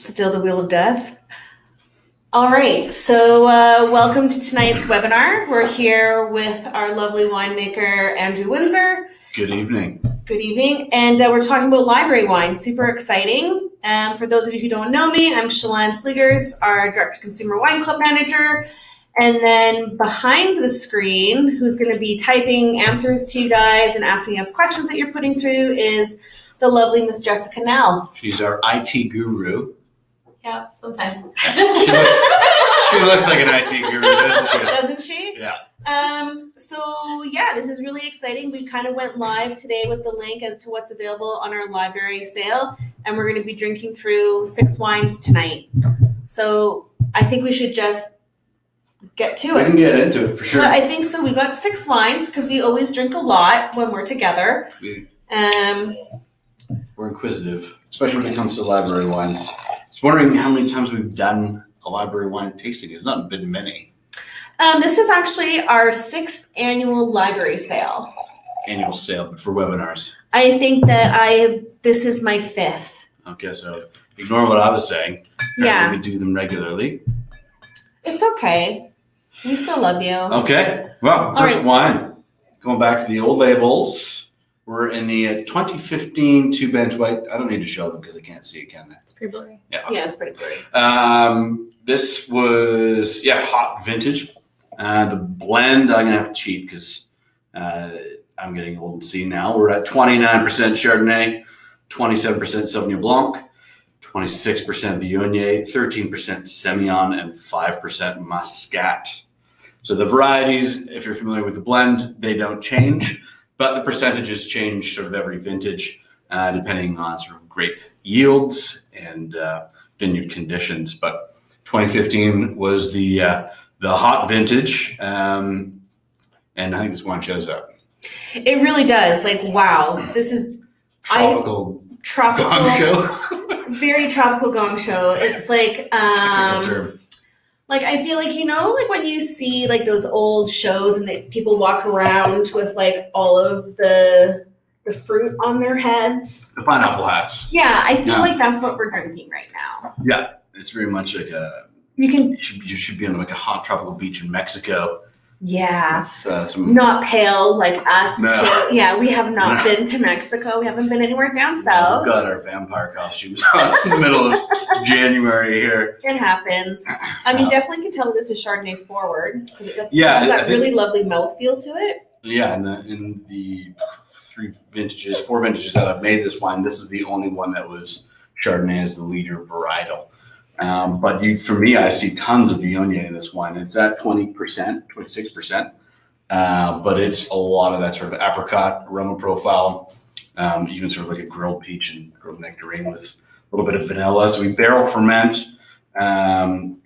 Still the Wheel of Death. All right, so welcome to tonight's webinar. We're here with our lovely winemaker, Andrew Windsor. Good evening. Good evening, and we're talking about library wine. Super exciting. For those of you who don't know me, I'm Shalane Sligers, our Direct-to-Consumer Wine Club Manager. And then behind the screen, who's going to be typing answers to you guys and asking us questions that you're putting through, is the lovely Miss Jessica Nell. She's our IT guru. Yeah, sometimes. She looks like an IT guru, doesn't she? Doesn't she? Yeah. So yeah, this is really exciting. We kind of went live today with the link as to what's available on our library sale, and we're going to be drinking through 6 wines tonight. So I think we should just get to it. We can get into it for sure. But I think so. We got 6 wines because we always drink a lot when we're together. We're inquisitive, especially when it comes to library wines. I was wondering how many times we've done a library wine tasting. There's not been many. This is actually our 6th annual library sale. Annual sale, but for webinars. I think that this is my 5th. Okay, so ignore what I was saying. Yeah. We do them regularly. It's okay. We still love you. Okay. Well, first wine. Going back to the old labels. We're in the 2015 two-bench white. I don't need to show them because I can't see it, can I? It's pretty blurry. Yeah, okay. Yeah, it's pretty blurry. This was, hot vintage. The blend, I'm going to have to cheat because I'm getting old and see now. We're at 29% Chardonnay, 27% Sauvignon Blanc, 26% Viognier, 13% Semillon, and 5% Muscat. So the varieties, if you're familiar with the blend, they don't change. But the percentages change sort of every vintage, depending on sort of grape yields and vineyard conditions. But 2015 was the hot vintage, and I think this wine shows up. It really does. Like, wow, this is tropical gong show. Very tropical gong show. It's like term. Like, I feel like, like when you see like those old shows and people walk around with like all of the fruit on their heads. The pineapple hats. Yeah, I feel like that's what we're drinking right now. Yeah, it's very much like you should be on like a hot tropical beach in Mexico. Yeah, with, not pale like us. No. Yeah, we have not been to Mexico. We haven't been anywhere down south. We've got our vampire costumes on in the middle of January here. It happens. I mean, definitely can tell that this is Chardonnay forward because it has that really lovely mouthfeel to it. Yeah, in the 4 vintages that I've made this wine, this is the only one that was Chardonnay as the leader varietal. But for me, I see tons of Viognier in this wine. It's at 20%, 26%. But it's a lot of that sort of apricot aroma profile, even sort of like a grilled peach and grilled nectarine with a little bit of vanilla. So we barrel ferment the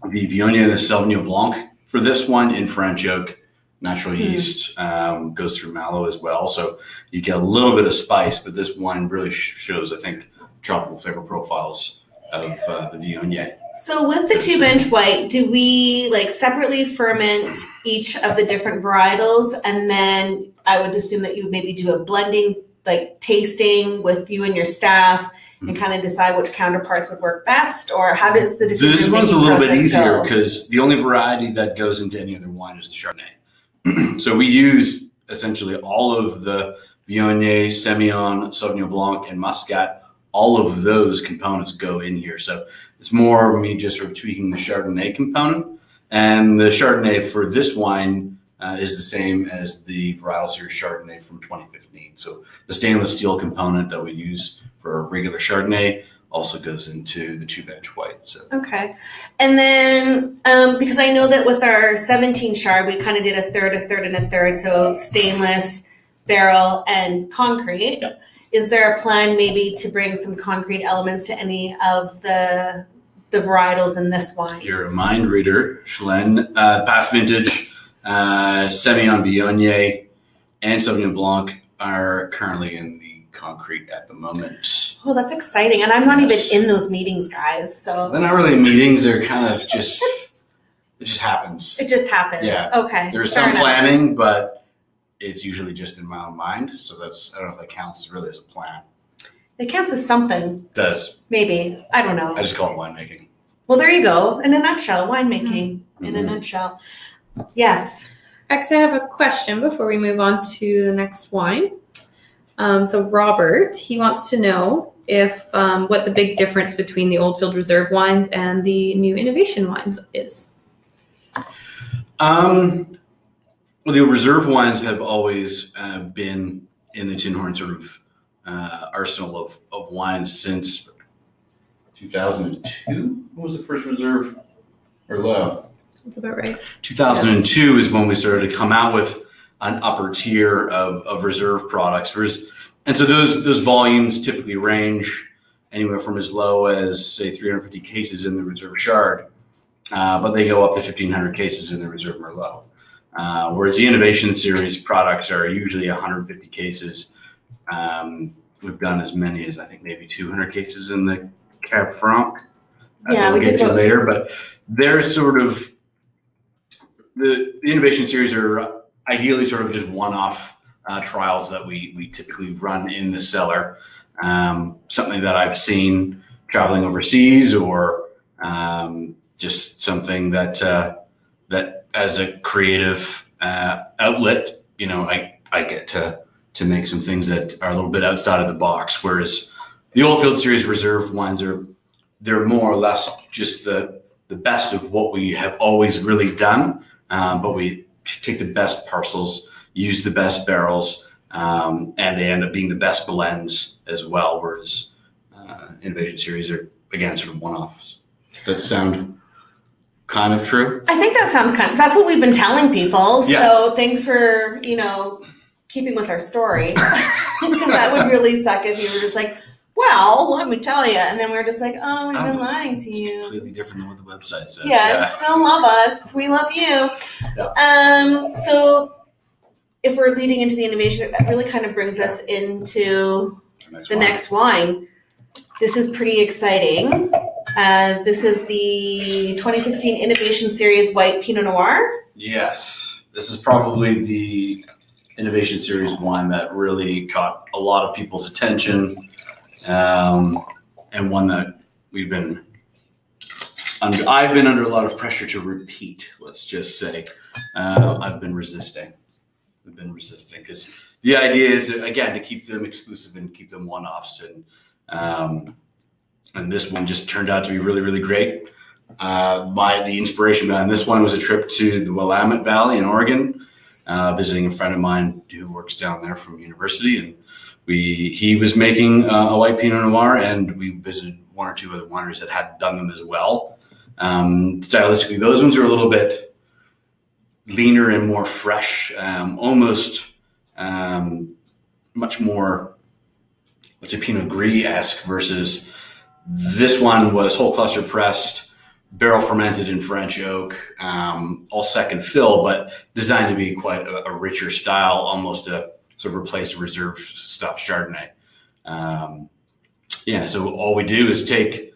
Viognier and the Sauvignon Blanc for this one in French oak. Natural yeast goes through mallow as well. So you get a little bit of spice, but this wine really shows, I think, tropical flavor profiles of the Viognier. So with the 2-bench white, do we like separately ferment each of the different varietals? And then I would assume that you would maybe do a blending, like tasting with you and your staff and kind of decide which counterparts would work best? Or how does the decision This one's a little bit easier go? Because the only variety that goes into any other wine is the Chardonnay. So we use essentially all of the Viognier, Semillon, Sauvignon Blanc, and Muscat. All of those components go in here. So it's more me just sort of tweaking the Chardonnay component. And the Chardonnay for this wine is the same as the Varietal Series Chardonnay from 2015. So the stainless steel component that we use for regular Chardonnay also goes into the 2-bench white. So okay. And then because I know that with our 17 Chard, we kind of did a third, and a third. So stainless, barrel, and concrete. Yep. Is there a plan maybe to bring some concrete elements to any of the varietals in this wine? You're a mind reader, Shalane. Past vintage, Semillon, Viognier, and Sauvignon Blanc are currently in the concrete at the moment. Oh, that's exciting. And I'm not even in those meetings, guys. So they're not really meetings. They're kind of just, it just happens. It just happens. Yeah. Okay. There's some planning, but it's usually just in my own mind. So I don't know if that counts really as a plan. It counts as something. It does. Maybe. I don't know. I just call it winemaking. Well, there you go. In a nutshell, winemaking. In a nutshell. Yes. Actually, I have a question before we move on to the next wine. So Robert, he wants to know if what the big difference between the Oldfield Reserve wines and the new innovation wines is. Well, the reserve wines have always been in the Tinhorn sort of arsenal of wines since 2002. What was the first reserve Merlot? That's about right. 2002 is when we started to come out with an upper tier of reserve products. And so those volumes typically range anywhere from as low as, say, 350 cases in the Reserve Chard, but they go up to 1,500 cases in the Reserve Merlot. Whereas the Innovation Series products are usually 150 cases. We've done as many as, I think, maybe 200 cases in the Cab Franc. Yeah, we'll get to later, but they're sort of, the Innovation Series are ideally sort of just one-off trials that we typically run in the cellar. Something that I've seen traveling overseas, or just something that that as a creative outlet, you know, I get to make some things that are a little bit outside of the box. Whereas the Oldfield Series Reserve wines they're more or less just the best of what we have always really done, but we take the best parcels, use the best barrels, and they end up being the best blends as well. Whereas Innovation Series are, again, sort of one-offs. Does that sound kind of true? I think that sounds that's what we've been telling people. Yeah. So thanks for, keeping with our story. Because that would really suck if you were just like, well, let me tell you. And then we're just like, oh, we've been lying to you. It's completely different than what the website says. Yeah, still love us. We love you. Yeah. So if we're leading into the innovation, that really kind of brings us into the next wine. This is pretty exciting. This is the 2016 Innovation Series White Pinot Noir. Yes. This is probably the Innovation Series wine that really caught a lot of people's attention, and one that I've been under a lot of pressure to repeat, let's just say. I've been resisting because the idea is, again, to keep them exclusive and keep them one-offs. And this one just turned out to be really, really great. The inspiration behind this one was a trip to the Willamette Valley in Oregon, visiting a friend of mine who works down there from university. And he was making a white Pinot Noir, and we visited one or two other wineries that had done them as well. Stylistically, those ones are a little bit leaner and more fresh, almost much more, let's say, Pinot Gris-esque, versus this one was whole cluster pressed, barrel fermented in French oak, all second fill, but designed to be quite a richer style, almost to sort of replace a reserve style Chardonnay. So all we do is take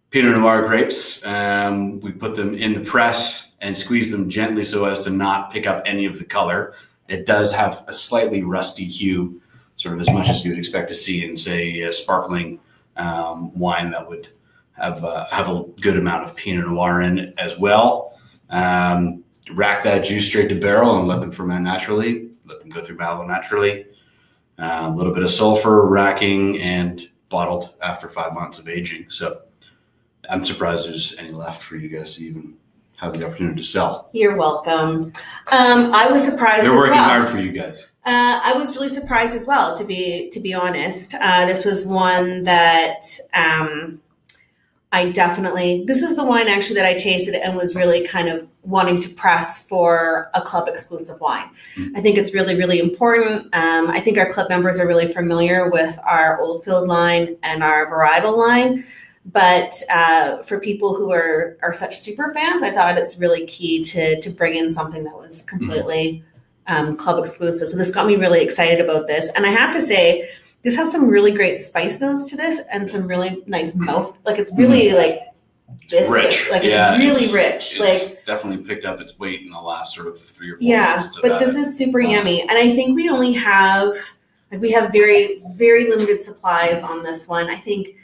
Pinot Noir grapes, we put them in the press and squeeze them gently so as to not pick up any of the color. It does have a slightly rusty hue, sort of as much as you would expect to see in, say, a sparkling wine that would have a good amount of Pinot Noir in it as well. Rack that juice straight to barrel and let them ferment naturally. Let them go through barrel naturally. A little bit of sulfur, racking, and bottled after 5 months of aging. So I'm surprised there's any left for you guys to even have the opportunity to sell. You're welcome. I was surprised. They're working hard for you guys. I was really surprised as well, to be honest. This was one that this is the wine actually that I tasted and was really kind of wanting to press for a club exclusive wine. I think it's really, really important. I think our club members are really familiar with our Oldfield line and our varietal line. But for people who are such super fans, I thought it's really key to bring in something that was completely club exclusive. So this got me really excited about this. And I have to say, this has some really great spice notes to this and some really nice mouth. Like, it's really like this. Rich. Like, it's really rich. It's like, definitely picked up its weight in the last sort of 3 or 4 months. But this is super yummy. And I think we only have, we have very, very limited supplies on this one. I think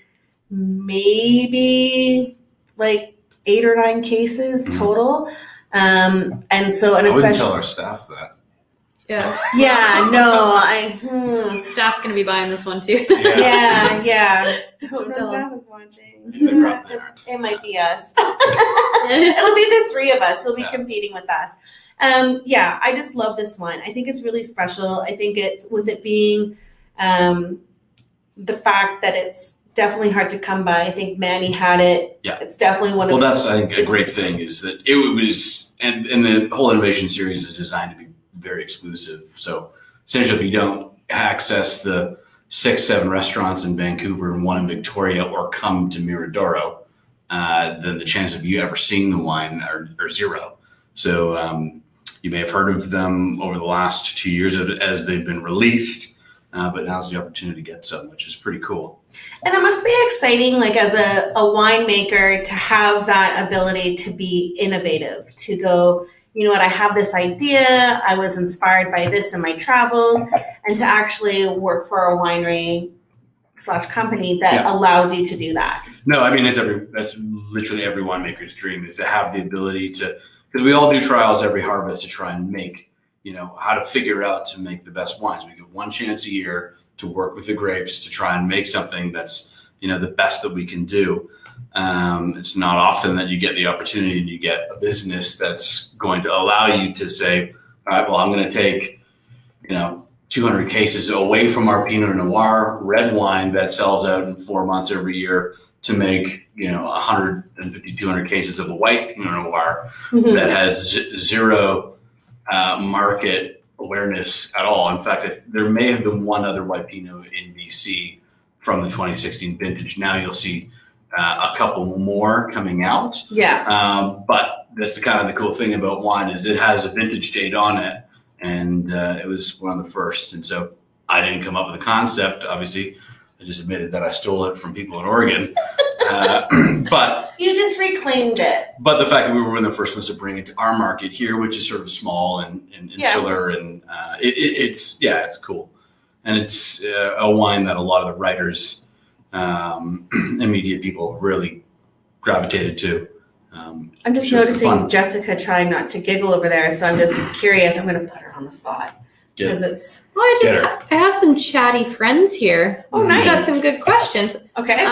maybe like 8 or 9 cases total. And I wouldn't especially, tell our staff that. Yeah. yeah, no, Staff's going to be buying this one too. yeah. I hope no Don't tell staff is watching. They probably aren't. It might be us. It'll be the 3 of us. You'll be competing with us. Yeah, I just love this one. I think it's really special. I think it's with it being the fact that it's definitely hard to come by. I think Manny had it. Yeah. It's definitely one of Well, that's, I think, a great thing is that it was, and the whole innovation series is designed to be very exclusive. So essentially, if you don't access the 6-7 restaurants in Vancouver and 1 in Victoria, or come to Miradoro, then the chance of you ever seeing the wine are 0. So you may have heard of them over the last 2 years as they've been released, but now's the opportunity to get some, which is pretty cool. And it must be exciting, like as a winemaker, to have that ability to be innovative, to go, you know what, I have this idea, I was inspired by this in my travels, and to actually work for a winery / company that allows you to do that. No, I mean, that's literally every winemaker's dream, is to have the ability to, because we all do trials every harvest to try and make, how to figure out to make the best wines. We get 1 chance a year to work with the grapes to try and make something that's, the best that we can do. It's not often that you get the opportunity and you get a business that's going to allow you to say, all right, well, I'm going to take, 200 cases away from our Pinot Noir red wine that sells out in 4 months every year to make, 150, 200 cases of a white Pinot Noir that has 0 market awareness at all. In fact, there may have been 1 other white Pinot in BC from the 2016 vintage. Now you'll see a couple more coming out. Yeah. But that's kind of the cool thing about wine is it has a vintage date on it, and it was one of the first. And so I didn't come up with the concept. Obviously, I just admitted that I stole it from people in Oregon. But you just reclaimed it. But the fact that we were one of the first ones to bring it to our market here, which is sort of small and insular, and it's cool. And it's a wine that a lot of the writers and media people really gravitated to. I'm just noticing Jessica trying not to giggle over there, so I'm just curious. I'm going to put her on the spot because it's. Well, I have some chatty friends here. Oh, nice. We got some good questions. Okay.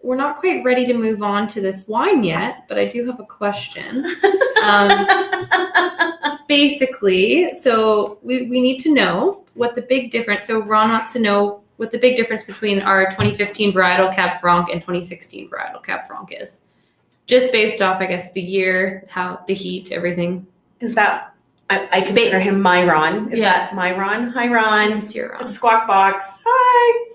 We're not quite ready to move on to this wine yet, but I do have a question. Basically, so we need to know what the big difference. So Ron wants to know what the big difference between our 2015 varietal Cab Franc and 2016 varietal Cab Franc is. Just based off, I guess, the year, how the heat, everything. Is that, I consider him my Ron. Is that my Ron? Hi, Ron. It's your Ron. It's Squawk Box. Hi.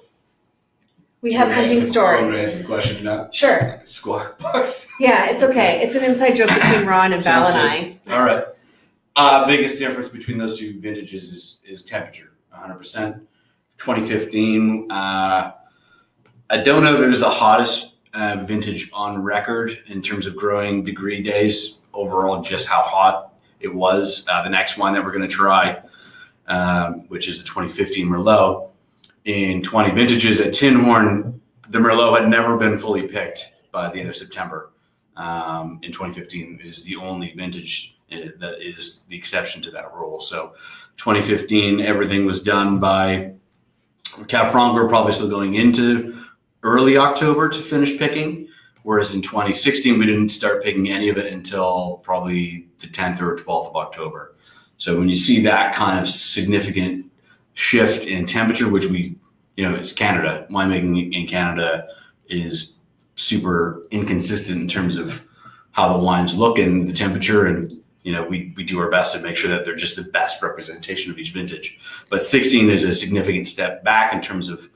We have hunting stories. I'm going to ask the question now. Sure. Squawk Box. Yeah, it's okay. It's an inside joke between Ron and Val and I. All right. Biggest difference between those 2 vintages is temperature, 100%. 2015, I don't know if it was the hottest vintage on record in terms of growing degree days overall, just how hot it was. The next wine that we're going to try, which is the 2015 Merlot, in 20 vintages at Tinhorn, the Merlot had never been fully picked by the end of September. In 2015 is the only vintage that is the exception to that rule. So 2015, everything was done by Cab Franc. We're probably still going into early October to finish picking, whereas in 2016, we didn't start picking any of it until probably the 10th or 12th of October. So when you see that kind of significant shift in temperature, which it's Canada. Winemaking in Canada is super inconsistent in terms of how the wines look and the temperature. And, we do our best to make sure that they're just the best representation of each vintage. But 16 is a significant step back in terms of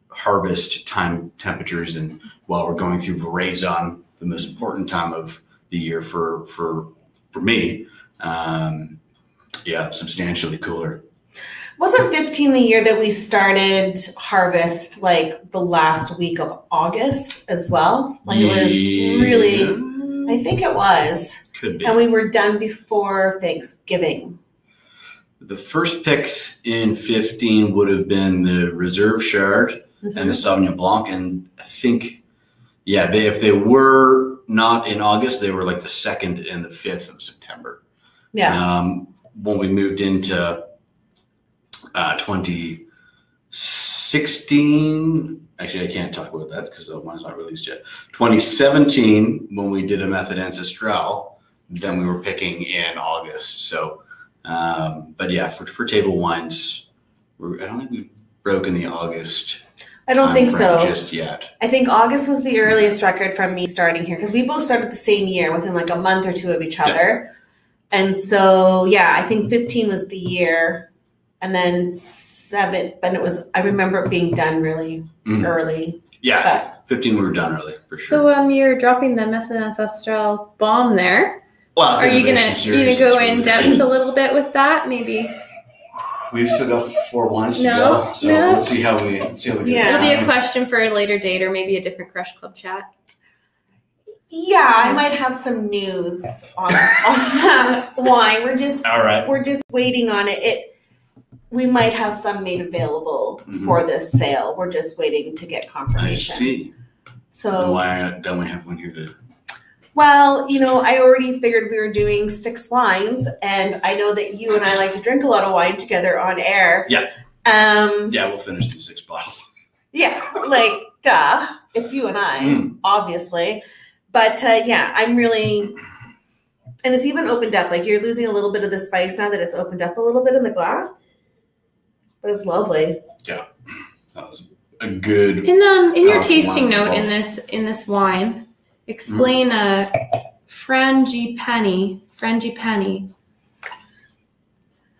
harvest time temperatures. And while we're going through Veraison, the most important time of the year for me, substantially cooler. Wasn't 15 the year that we started harvest, like the last week of August as well? Like it was really, I think it was. Could be. And we were done before Thanksgiving. The first picks in 15 would have been the Reserve Chard and the Sauvignon Blanc. And I think, yeah, if they were not in August, they were like the 2nd and the 5th of September. Yeah. When we moved into 2016, actually, I can't talk about that because the wine's not released yet. 2017, when we did a Method Ancestral, then we were picking in August. So, but yeah, for table wines, I don't think we've broken the August. I don't think so. Just yet. I think August was the earliest record from me starting here because we both started the same year within like a month or two of each other. And so, yeah, I think 15 was the year. And then 7, but I remember it being done really early. Yeah, 15 we were done early for sure. So you're dropping the Method Ancestral bomb there. Well, are you gonna go in depth a little bit with that? Maybe. We've still got 4 wines to go, so let's see how we do. Yeah. It'll be a question for a later date, or maybe a different Crush Club chat. Yeah, I might have some news on that wine. We're just waiting on it. We might have some made available for this sale. We're just waiting to get confirmation. I see. So why don't we have one here to? Well, I already figured we were doing 6 wines, and I know that you and I like to drink a lot of wine together on air. Yeah. Yeah, we'll finish these 6 bottles. Yeah, like, duh. It's you and I, obviously. But, yeah, I'm really, and it's even opened up. Like, you're losing a little bit of the spice now that it's opened up a little bit in the glass. But it's lovely. Yeah, that was a good. In your tasting note in this wine, explain frangipani.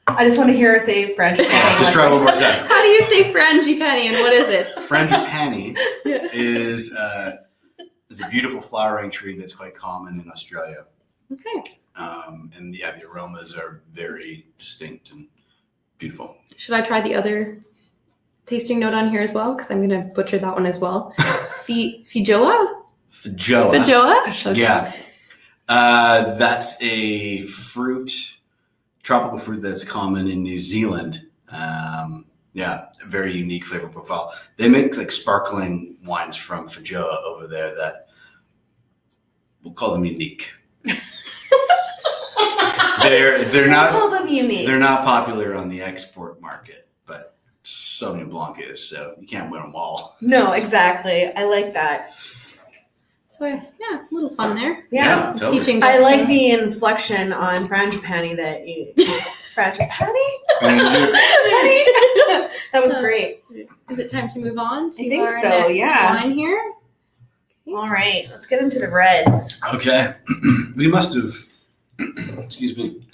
I just want to hear her say frangipani. Just try one more time. How do you say frangipani, and what is it? Frangipani is a beautiful flowering tree that's quite common in Australia. Okay. And yeah, the aromas are very distinct and beautiful. Should I try the other tasting note on here as well? Because I'm going to butcher that one as well. Feijoa? Feijoa. Okay. Yeah. That's a tropical fruit that's common in New Zealand. Yeah, a very unique flavor profile. They make like sparkling wines from Feijoa over there that we'll call them unique. They're not. Call them unique. They're not popular on the export market, but Sauvignon Blanc is, so you can't win them all. No, exactly. I like that. So yeah, a little fun there. Yeah, totally. Teaching. I like the inflection on frangipani that you. Frangipani? That was great. Is it time to move on to I think our so, next yeah. wine here? All right, let's get into the reds. Okay, we must have. Excuse me.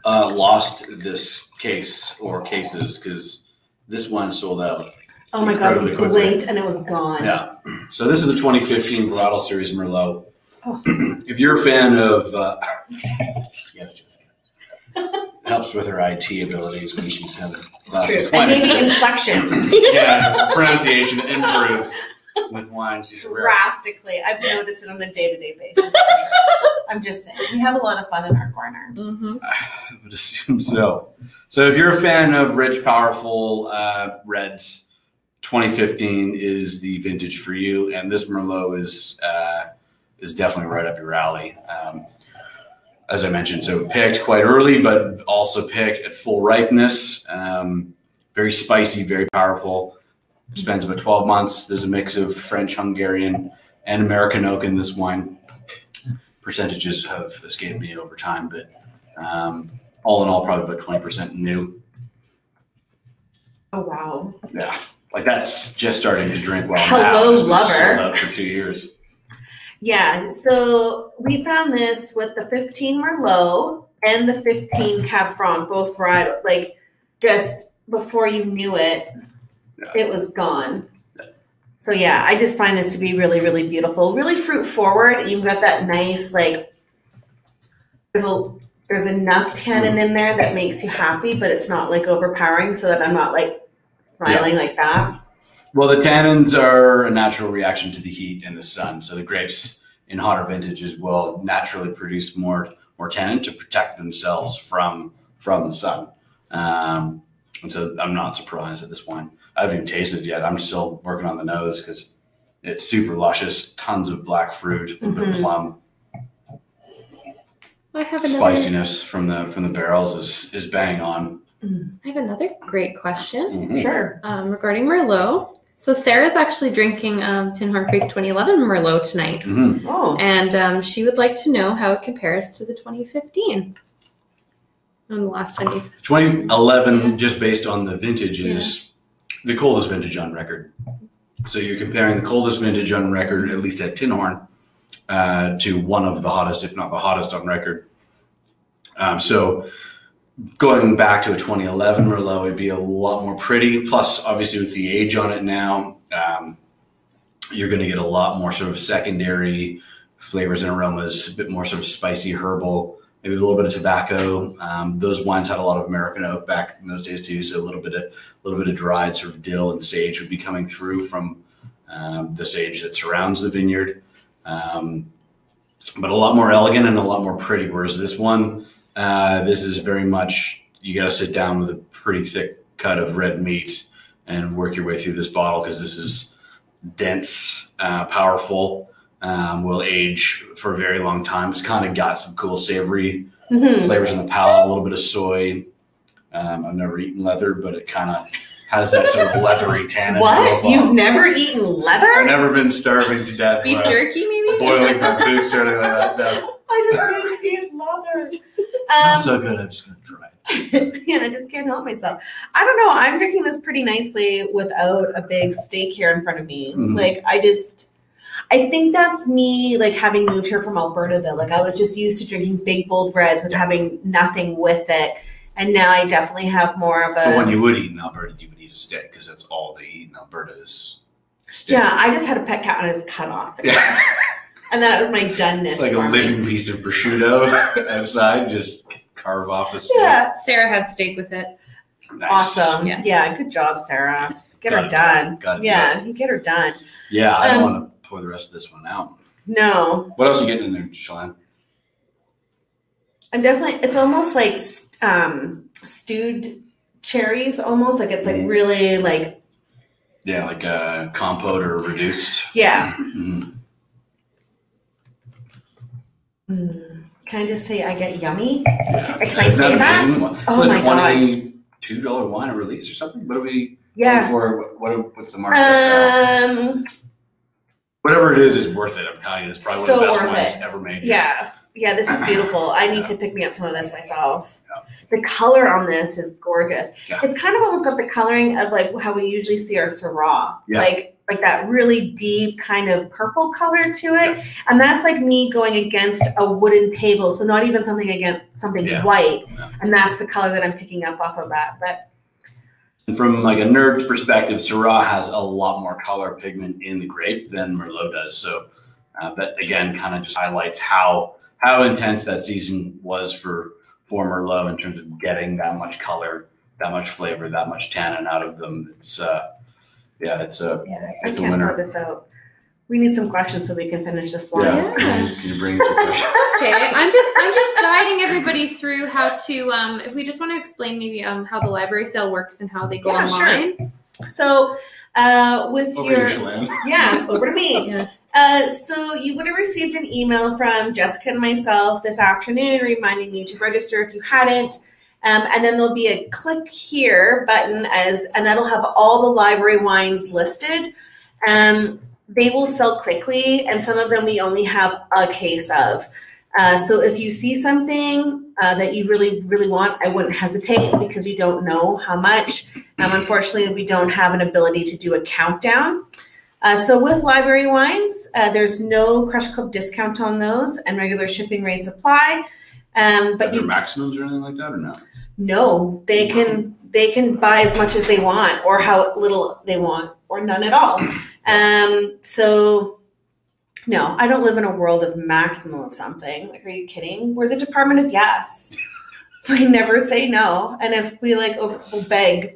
Lost this case or cases because this one sold out. Oh my God, we blinked and it was gone. Yeah. So this is the 2015 Varietal Series Merlot. Oh. If you're a fan of, yes, Jessica. Helps with her IT abilities when she's had a glass of wine. And maybe inflection. Yeah, pronunciation improves with wine. Drastically. I've noticed it on a day-to-day basis. I'm just saying. We have a lot of fun in our corner. Mm-hmm. I would assume so. So if you're a fan of rich, powerful reds, 2015 is the vintage for you. And this Merlot is definitely right up your alley. As I mentioned, so picked quite early, but also picked at full ripeness. Very spicy, very powerful. Spends about 12 months. There's a mix of French, Hungarian, and American oak in this wine. Percentages have escaped me over time, but all in all, probably about 20% new. Oh, wow. Yeah, like that's just starting to drink well. Hello, now. lover. Sold out for 2 years. Yeah, so we found this with the 15 Merlot and the 15 Cab Franc, both varietal. Like, just before you knew it, it was gone. So yeah, I just find this to be really, really beautiful. Really fruit forward. You've got that nice, like, there's enough tannin in there that makes you happy, but it's not like overpowering so that I'm not like smiling like that. Well, the tannins are a natural reaction to the heat and the sun. So the grapes in hotter vintages will naturally produce more tannin to protect themselves from the sun. And so I'm not surprised at this wine. I haven't even tasted it yet. I'm still working on the nose because it's super luscious. Tons of black fruit, a little bit of plum. I have another Spiciness from the barrels is bang on. I have another great question Sure. regarding Merlot. So Sarah's actually drinking Tinhorn Creek 2011 Merlot tonight, Oh. and she would like to know how it compares to the 2015. And the last time you 2011, just based on the vintage, is the coldest vintage on record. So you're comparing the coldest vintage on record, at least at Tinhorn, to one of the hottest, if not the hottest on record. So going back to a 2011 Merlot, it'd be a lot more pretty. Plus, obviously, with the age on it now, you're going to get a lot more sort of secondary flavors and aromas, a bit more sort of spicy, herbal, maybe a little bit of tobacco. Those wines had a lot of American oak back in those days too, so a little bit of dried sort of dill and sage would be coming through from the sage that surrounds the vineyard. But a lot more elegant and a lot more pretty. Whereas this one, this is very much, you got to sit down with a pretty thick cut of red meat and work your way through this bottle, because this is dense, powerful, will age for a very long time. It's kind of got some cool savory flavors in the palate, a little bit of soy. I've never eaten leather, but it kind of has that sort of leathery tannin. What? profile. You've never eaten leather? I've never been starving to death. beef jerky maybe? Boiling my boots or anything like that. No. I just need to eat leather. It's so good, I'm just going to try it. Yeah, I just can't help myself. I don't know. I'm drinking this pretty nicely without a big steak here in front of me. Like, I think that's me, like, having moved here from Alberta, though. Like, I was just used to drinking big, bold reds with having nothing with it. And now I definitely have more of a... But when you would eat in Alberta, you would eat a steak, because that's all they eat in Alberta is steak. Yeah, I just had a pet cat and I just cut off it. Yeah. And that was my doneness. It's like a for me. living piece of prosciutto outside, just carve off a steak. Yeah. Sarah had steak with it. Nice. Awesome. Yeah. Yeah, good job, Sarah. Get her Gotta do done. it. Gotta do Yeah, you get her done. Yeah, I don't want to pour the rest of this one out. No. What else are you getting in there, Shalane? I'm definitely, it's almost like stewed cherries, almost. Like it's like really like. Yeah, like a compote or reduced. Yeah. Mhm. Can I just say I get yummy? Yeah. Can I say that? Amazing? Oh Was it my God. $22 wine a release or something? What are we Yeah. for? What's the market? Whatever it is worth it. I'm telling you, it's probably So one of the best worth wines it. ever made. Yeah. Yeah, this is beautiful. I need to pick me up some of this myself. The color on this is gorgeous. Yeah. It's kind of almost got the coloring of like how we usually see our Syrah. Yeah. Like that really deep kind of purple color to it. And that's like me going against a wooden table. So not even something against something white. Yeah. And that's the color that I'm picking up off of that. But And from like a nerd's perspective, Syrah has a lot more color pigment in the grape than Merlot does. So that again kind of just highlights how intense that season was for Merlot in terms of getting that much color, that much flavor, that much tannin out of them. It's I it's a can't winner. put this out. We need some questions so we can finish this one. Yeah. Can you bring some questions? Okay, I'm just guiding everybody through how to if we just want to explain maybe how the library sale works and how they go Yeah, online. So with Over your to you, Shalane. yeah, over to me. Yeah. So you would have received an email from Jessica and myself this afternoon reminding you to register if you hadn't. And then there'll be a click here button and that'll have all the library wines listed. They will sell quickly, and some of them we only have a case of. So if you see something that you really, really want, I wouldn't hesitate, because you don't know how much. Unfortunately, we don't have an ability to do a countdown. So with library wines, there's no Crush Club discount on those, and regular shipping rates apply. Are But there maximums or anything like that, or no? no, they can buy as much as they want, or how little they want, or none at all. So no, I don't live in a world of maximum of something. Like, are you kidding? We're the Department of Yes. We never say no. And if we we'll beg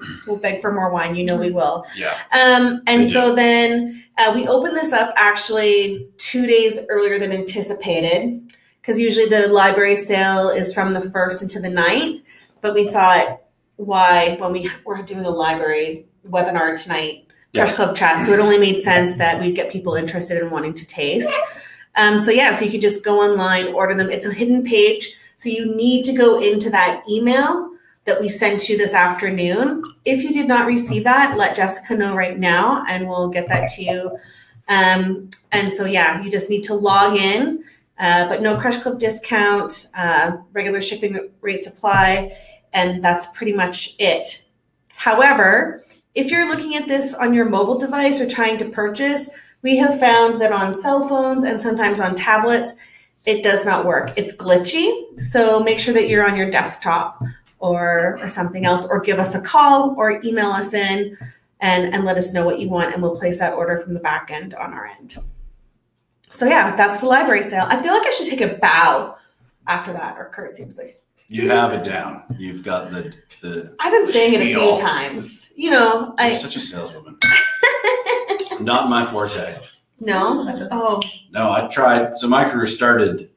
for more wine, we will. Yeah. And so then we opened this up actually 2 days earlier than anticipated, because usually the library sale is from the 1st into the 9th. But we thought, why, when we're doing a library, webinar tonight, Yeah. Crush Club chat. So it only made sense that we'd get people interested in wanting to taste. So you could just go online, order them. It's a hidden page. So you need to go into that email that we sent you this afternoon. If you did not receive that, let Jessica know right now and we'll get that to you. You just need to log in, but no Crush Club discount, regular shipping rates apply, and that's pretty much it. However, if you're looking at this on your mobile device or trying to purchase, we have found that on cell phones and sometimes on tablets, it does not work. It's glitchy. So make sure that you're on your desktop or something else, or give us a call or email us in and let us know what you want, and we'll place that order from the back end on our end. So yeah, that's the library sale. I feel like I should take a bow after that, or Kurt seems like. You have it down. You've got the I've been saying it a spiel. few times. You know, You're such a saleswoman. Not my forte. No, that's No, I tried. So my career started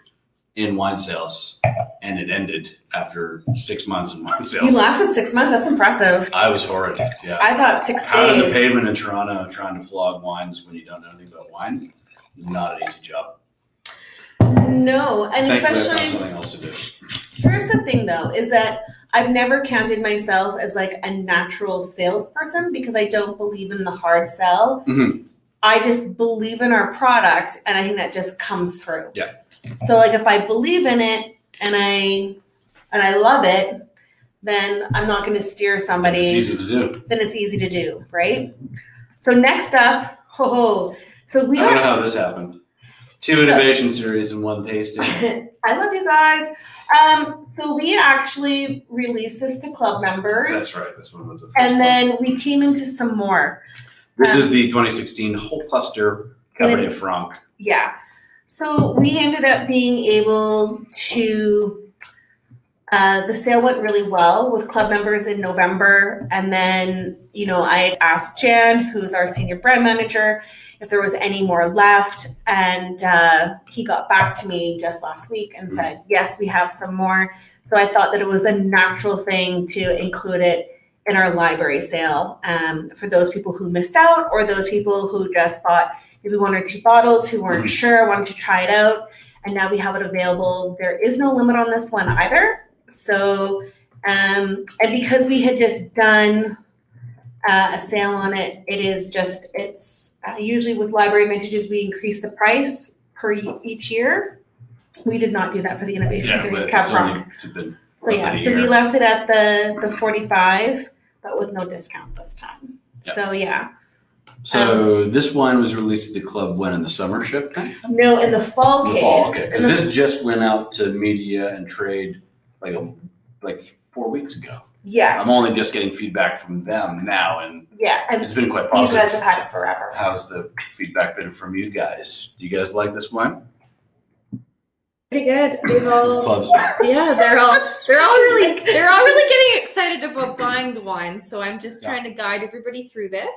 in wine sales, and it ended after 6 months in wine you sales. lasted 6 months. That's impressive. I was horrid. Yeah. I thought 6 Out on the days. pavement in Toronto, trying to flog wines when you don't know anything about wine, not an easy job. No, and Thankfully, I found especially something else to do. here's the thing though, is that I've never counted myself as like a natural salesperson because I don't believe in the hard sell. Mhm. I just believe in our product, and I think that just comes through. Yeah. So like if I believe in it and I love it, then I'm not going to steer somebody. It's easy to do. Then it's easy to do, right? So next up, so we I don't know got. how this happened. 2 innovation series and 1 tasting. I love you guys. So we actually released this to club members. That's right. This one was the first And one. then we came into some more. This is the 2016 whole cluster Cabernet Franc. Yeah. So we ended up being able to, the sale went really well with club members in November. And then, I had asked Jan, who's our senior brand manager, if there was any more left. And he got back to me just last week and said, yes, we have some more. So I thought that it was a natural thing to include it in our library sale for those people who missed out, or those people who just bought maybe 1 or 2 bottles who weren't sure, wanted to try it out. And now we have it available. There is no limit on this one either. So, and because we had just done a sale on it, it's usually with library vintages, we increase the price per each year. We did not do that for the Innovation Series Cab Franc. So we left it at the 45, but with no discount this time. Yep. So yeah. So this wine was released at the club when, in the summer ship? No, in the fall The case. fall, okay. Because this just went out to media and trade like 4 weeks ago. Yes. I'm only just getting feedback from them now, and and it's been quite these positive. guys have had it forever. How's the feedback been from you guys? Do you guys like this wine? Pretty good. We've all, Clubs. yeah, they're all really getting excited about buying the wine. So I'm just trying to guide everybody through this.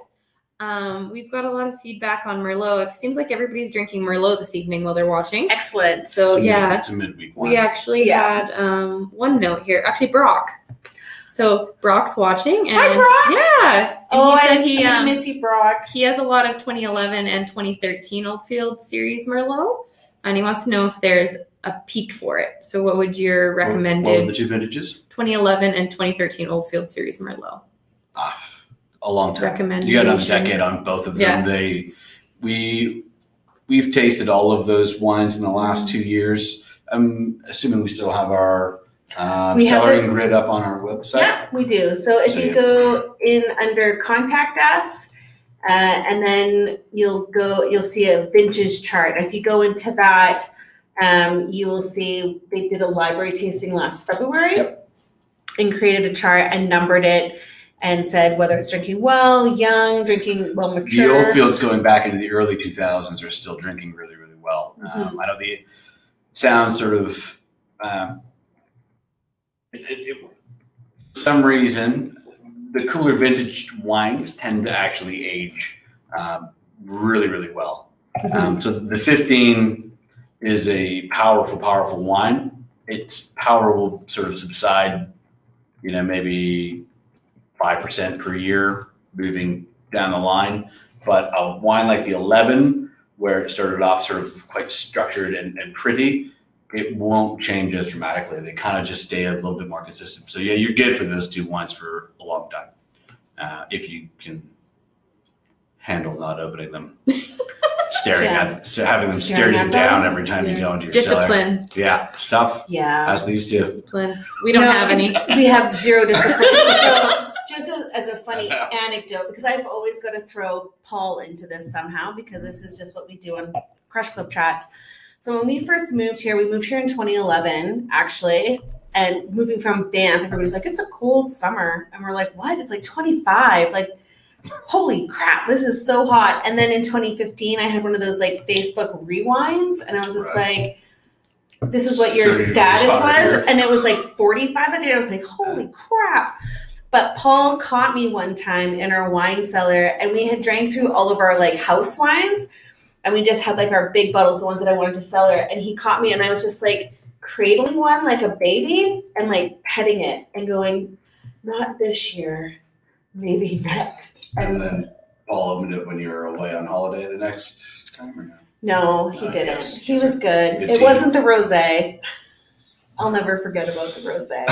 We've got a lot of feedback on Merlot. It seems like everybody's drinking Merlot this evening while they're watching. Excellent. So yeah, It's a midweek wine. we actually had one note here. Actually, Brock. So Brock's watching, and Hi, Brock. yeah, and he said I'm gonna miss you, Brock. he has a lot of 2011 and 2013 Oldfield series Merlot, and he wants to know if there's a peak for it. So what would your What were recommended the 2 vintages? 2011 and 2013 Oldfield series Merlot? A long time. Recommendations. You got another decade on both of them. Yeah. We've tasted all of those wines in the last 2 years. I'm assuming we still have our We have celery it- and grid up on our website. Yeah, we do. So if you go in under contact us, and then you'll see a vintage chart. If you go into that, you will see they did a library tasting last February and created a chart and numbered it and said whether it's drinking well, young, drinking well, The mature. old fields going back into the early 2000s are still drinking really, really well. Mhm. I know the sound sort of, for some reason, the cooler vintage wines tend to actually age really, really well. So the 15 is a powerful, powerful wine. Its power will sort of subside, maybe 5% per year moving down the line. But a wine like the 11, where it started off sort of quite structured and pretty, it won't change as dramatically. They kind of just stay a little bit more consistent. So yeah, you're good for those two wines for a long time, if you can handle not opening them, having them staring you down every time you go into your Discipline. cellar. Yeah, stuff. Yeah. As these two. Discipline. We don't have any. We have zero discipline. So just as a funny anecdote, because I've always got to throw Paul into this somehow, because this is just what we do on Crush Club Chats. So when we first moved here, we moved here in 2011, actually. And moving from Banff, everybody's like, it's a cold summer. And we're like, what? It's like 25. Like, holy crap, this is so hot. And then in 2015, I had one of those like Facebook rewinds. And I was just like, this is what your status was. And it was like 45 that day. I was like, holy crap. But Paul caught me one time in our wine cellar, and we had drank through all of our like house wines. And we just had like our big bottles, the ones that I wanted to cellar. And he caught me, and I was just like cradling one like a baby and like petting it and going, not this year, maybe next. And then Paul opened it when you were away on holiday the next time, or no? No, he didn't. Yes. He was good. Good It team. wasn't the rosé. I'll never forget about the rosé.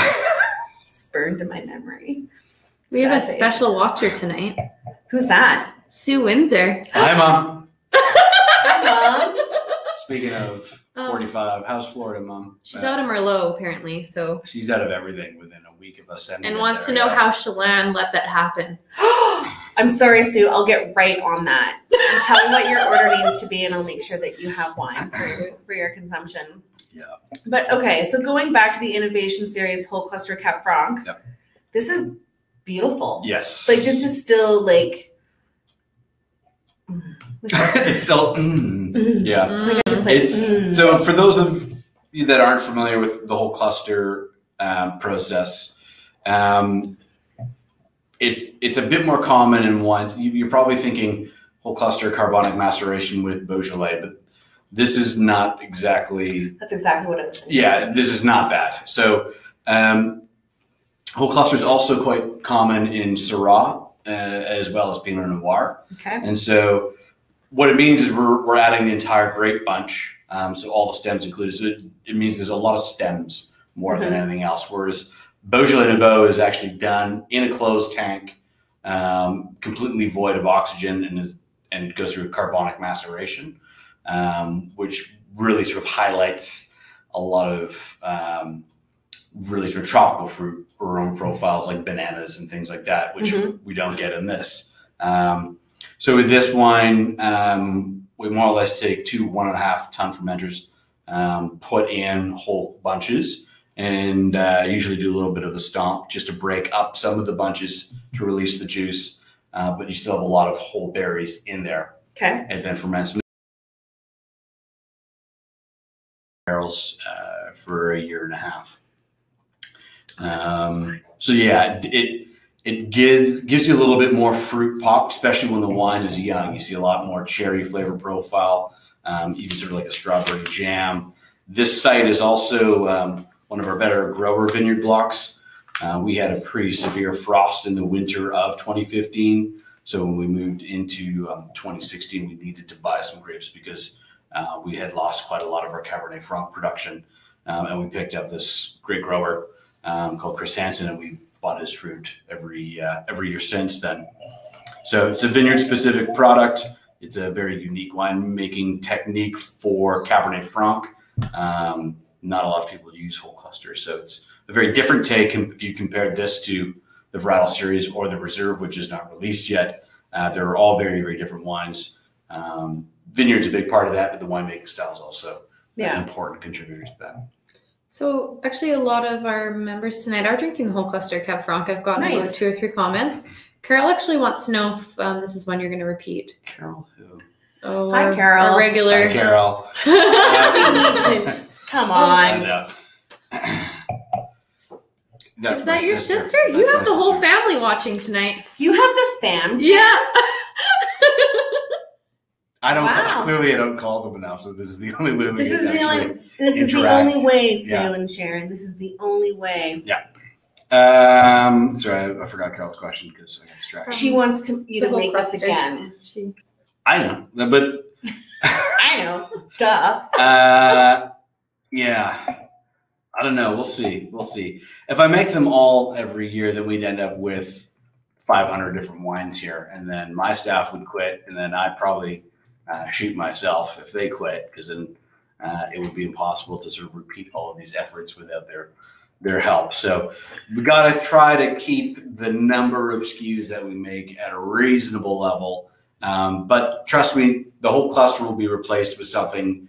It's burned in my memory. We have a Sad face. special watcher tonight. Who's that? Sue Windsor. Hi, Mom. Hi, Mom. Speaking of 45, how's Florida, Mom? She's out of Merlot, apparently, so. She's out of everything within a week of us sending And it wants to there. know how Chelan let that happen. I'm sorry, Sue. I'll get right on that. You tell me what your order needs to be, and I'll make sure that you have wine for your consumption. Yeah. But okay, so going back to the innovation series, Whole Cluster Cab Franc, Yep. This is beautiful. Yes. Like, this is still like. It's still, yeah. Like, I'm just like, It's so for those of you that aren't familiar with the whole cluster process, it's a bit more common in wines. You're probably thinking whole cluster carbonic maceration with Beaujolais, but this is not exactly. That's exactly what I was thinking. Yeah, this is not that. So whole cluster is also quite common in Syrah as well as Pinot Noir. Okay. And so what it means is we're adding the entire grape bunch, so all the stems included. So it means there's a lot of stems more than anything else, whereas Beaujolais Nouveau is actually done in a closed tank, completely void of oxygen, and goes through carbonic maceration, which really sort of highlights a lot of really sort of tropical fruit aroma profiles like bananas and things like that, which we don't get in this. So with this wine, we more or less take 2 1.5 ton fermenters, put in whole bunches, and usually do a little bit of a stomp just to break up some of the bunches to release the juice, but you still have a lot of whole berries in there. Okay. And then ferments barrels for 1.5 years. So yeah, it gives you a little bit more fruit pop, especially when the wine is young. You see a lot more cherry flavor profile, even sort of like a strawberry jam. This site is also one of our better grower vineyard blocks. We had a pretty severe frost in the winter of 2015. So when we moved into 2016, we needed to buy some grapes because we had lost quite a lot of our Cabernet Franc production. And we picked up this great grower called Chris Hansen, and we bought his fruit every year since then. So it's a vineyard-specific product. It's a very unique winemaking technique for Cabernet Franc. Not a lot of people use whole clusters, so it's a very different take if you compare this to the Varietal series or the Reserve, which is not released yet. They're all very, very different wines. Vineyard's a big part of that, but the winemaking style is also an important contributor to that. So actually, a lot of our members tonight are drinking the whole cluster Cab Franc. I've gotten about 2 or 3 comments. Carol actually wants to know if this is one you're going to repeat. Carol who? Oh, Hi, Carol. Our regular. Hi, Carol. Come on. That's Is my that your sister? sister? You That's have my the whole sister. family watching tonight. You have the fam. Yeah. I don't Wow. clearly I don't call them enough, so this is the only way we This can is the actually only. This is the interact. only way, Sue Yeah. and Sharon. This is the only way. Sorry, I forgot Carol's question because I got distracted. She wants to you The to whole make this cluster. again. I know, but I know. Duh. yeah. I don't know. We'll see. We'll see. If I make them all every year, then we'd end up with 500 different wines here, and then my staff would quit, and then I'd probably shoot myself if they quit, because then it would be impossible to sort of repeat all of these efforts without their help. So we got to try to keep the number of SKUs that we make at a reasonable level. But trust me, the whole cluster will be replaced with something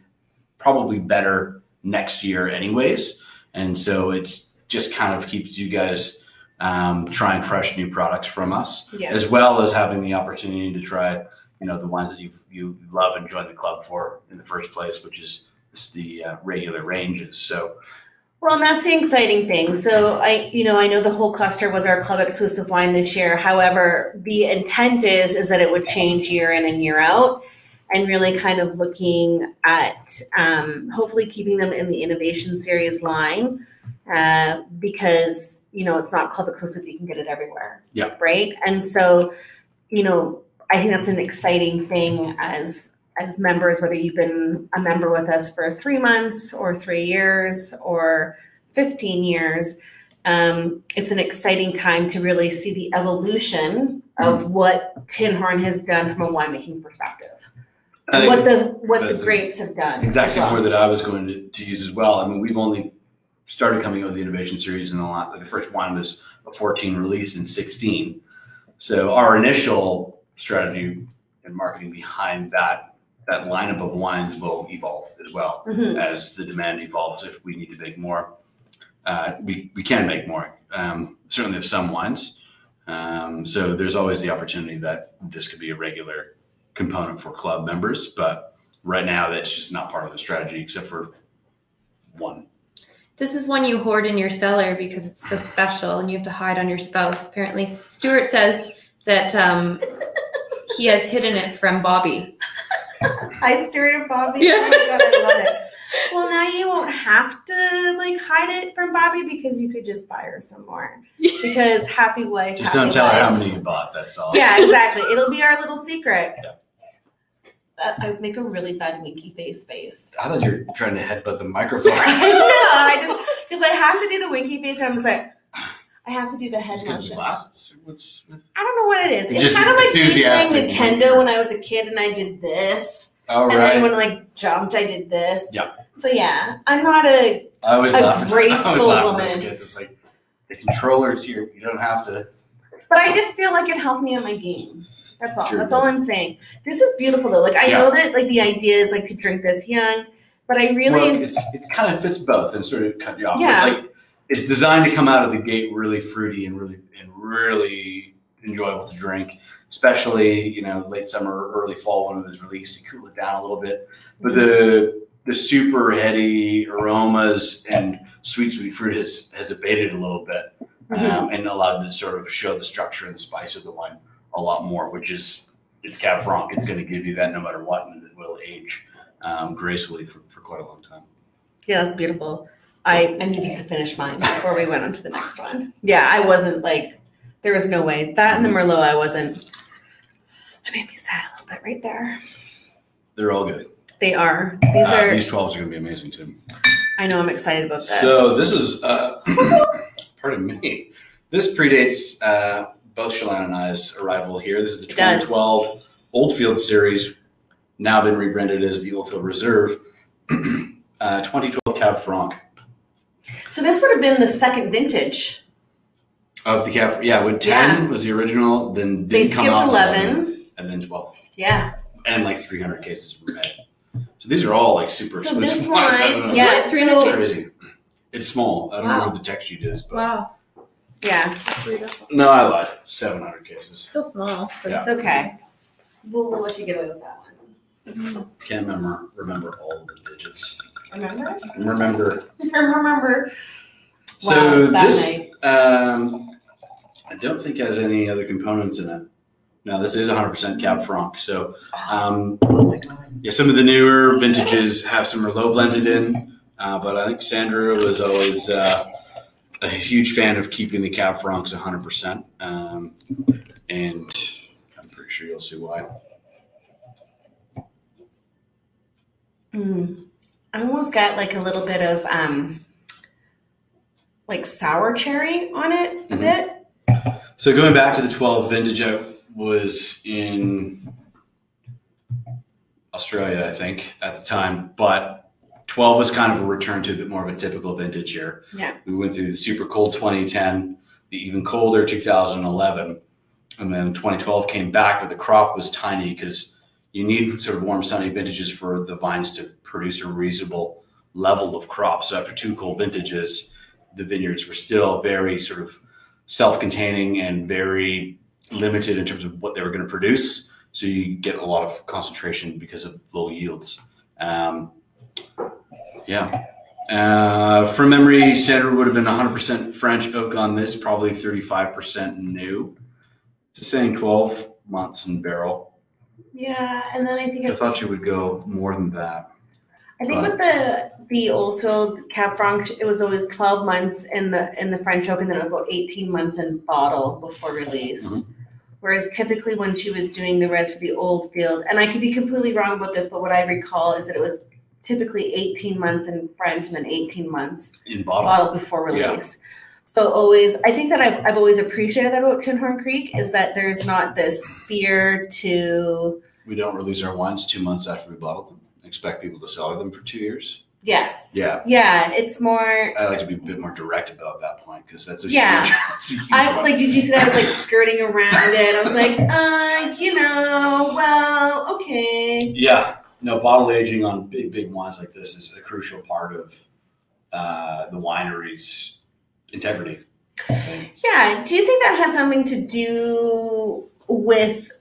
probably better next year anyways. And so it's just kind of keeps you guys trying fresh new products from us, as well as having the opportunity to try, the ones that you love and join the club for in the first place, which is the regular ranges. So, well, and that's the exciting thing. So I know the whole cluster was our club exclusive wine this year. However, the intent is that it would change year in and year out, and really kind of looking at hopefully keeping them in the innovation series line, because it's not club exclusive. You can get it everywhere. Yeah. Right. And so, I think that's an exciting thing as members, whether you've been a member with us for 3 months or 3 years or 15 years. It's an exciting time to really see the evolution of what Tinhorn has done from a winemaking perspective. And what the grapes have done. Exactly the word that I was going to use as well. I mean, we've only started coming out with the innovation series in the first wine was a 14 release in 16. So our initial strategy and marketing behind that lineup of wines will evolve as well as the demand evolves. If we need to make more, we can make more. Certainly of some wines. So there's always the opportunity that this could be a regular component for club members, but right now that's just not part of the strategy except for one. This is one you hoard in your cellar because it's so special and you have to hide on your spouse. Apparently, Stuart says that he has hidden it from Bobby. Hi, Stuart and Bobby. Yeah. Oh my God, I love it. Well, now you won't have to hide it from Bobby because you could just buy her some more. Because happy wife. Just don't tell her how many you bought. That's all. Yeah, exactly. It'll be our little secret. Yeah. I would make a really bad winky face. I thought you were trying to headbutt the microphone. Because I have to do the winky face. I'm just like, I have to do the head It's because of motion. the glasses. I don't know what it is. You're It's just kind of like me playing enthusiastic. Nintendo when I was a kid and I did this. Oh, And right. then when I jumped, I did this. Yeah. So yeah, I'm not a I always laugh graceful at those woman. kids. It's like the controller's here. You don't have to. But I just feel like it helped me on my game. That's all. Sure That's did. all I'm saying. This is beautiful though. I know that the idea is to drink this young, but I really Well, it kind of fits both and sort of cut you off. Yeah. But it's designed to come out of the gate really fruity and really enjoyable to drink. Especially late summer or early fall when it was released, you cool it down a little bit. But the super heady aromas and sweet fruit has abated a little bit. And allowed to sort of show the structure and the spice of the wine a lot more, which is it's Cab Franc. It's going to give you that no matter what, and it will age gracefully for quite a long time. Yeah, that's beautiful. I needed to finish mine before we went on to the next one. Yeah, I wasn't there was no way. That and the Merlot, I wasn't. That made me sad a little bit right there. They're all good. They are. These 12s are going to be amazing too. I know, I'm excited about this. So this is, pardon me, this predates both Shalane and I's arrival here. This is the 2012 Oldfield series, now been rebranded as the Oldfield Reserve, 2012 Cab Franc. So this would have been the second vintage. Of the Cab, when 10 was the original, then They didn't come skipped out 11. And then 12. Yeah. And 300 cases were made. So these are all super So exclusive this wines. wine, yeah, 300 so, cases. Crazy. It's small. I don't know what the text sheet is, but Wow. yeah, no, I lied. 700 cases. Still small. But Yeah. it's okay. We'll let you get away with that one. Can't remember all the digits. Remember? Remember. Wow, So that this, night. I don't think has any other components in it. No, this is 100% Cab Franc. So, Oh my God. some of the newer vintages have some Merlot blended in, but I think Sandra was always a huge fan of keeping the Cab Francs 100%, and I'm pretty sure you'll see why. I almost got like a little bit of like sour cherry on it a bit. So going back to the 12 vintage, I was in Australia, I think, at the time, but 12 was kind of a return to a bit more of a typical vintage year. Yeah. We went through the super cold 2010, the even colder 2011, and then 2012 came back, but the crop was tiny because you need sort of warm, sunny vintages for the vines to produce a reasonable level of crop. So after 2 cold vintages, the vineyards were still very sort of self-containing and very limited in terms of what they were going to produce. So you get a lot of concentration because of low yields. From memory, Sandra would have been 100% French oak on this, probably 35% new. It's saying 12 months in barrel. Yeah, and then I thought you would go more than that. I think with the Oldfield Cab Franc, it was always 12 months in the French oak, and then about 18 months in bottle before release. Whereas typically when she was doing the reds for the Oldfield, and I could be completely wrong about this, but what I recall is that it was typically 18 months in French and then 18 months in bottle before release. Yeah. So always, I think that I've always appreciated that about Tinhorn Creek is that there's not this fear to. We don't release our wines 2 months after we bottle them. Expect people to sell them for 2 years. Yes. Yeah. Yeah, it's more. I like to be a bit more direct about that point because that's a huge. Did you see that? I was like skirting around it. I was like, well, okay. Yeah. No, bottle aging on big wines like this is a crucial part of the winery's integrity. Yeah. Do you think that has something to do with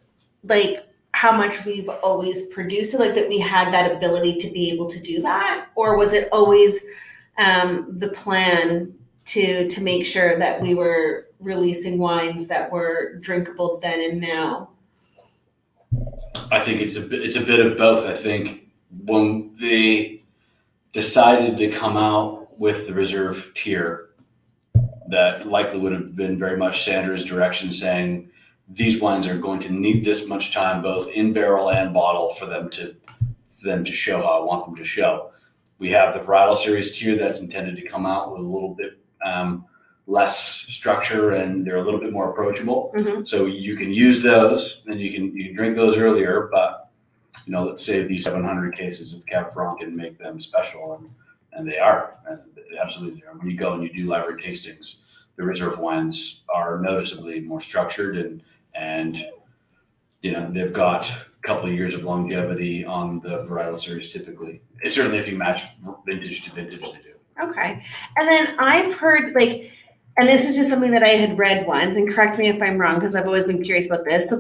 like how much we've always produced it, like that we had that ability to be able to do that? Or was it always the plan to make sure that we were releasing wines that were drinkable then and now? I think it's a bit of both. I think when they decided to come out with the reserve tier, that likely would have been very much Sandra's direction, saying these wines are going to need this much time, both in barrel and bottle, for them to show how I want them to show. We have the varietal series tier that's intended to come out with a little bit less structure, and they're a little bit more approachable. So you can use those, and you can drink those earlier. But let's save these 700 cases of Cab Franc and make them special, and they are. Absolutely, they are. When you go and you do library tastings, the reserve wines are noticeably more structured, and they've got a couple of years of longevity on the varietal series typically. And certainly if you match vintage to vintage, they do. Okay. And then I've heard and this is just something that I had read once, and correct me if I'm wrong because I've always been curious about this. So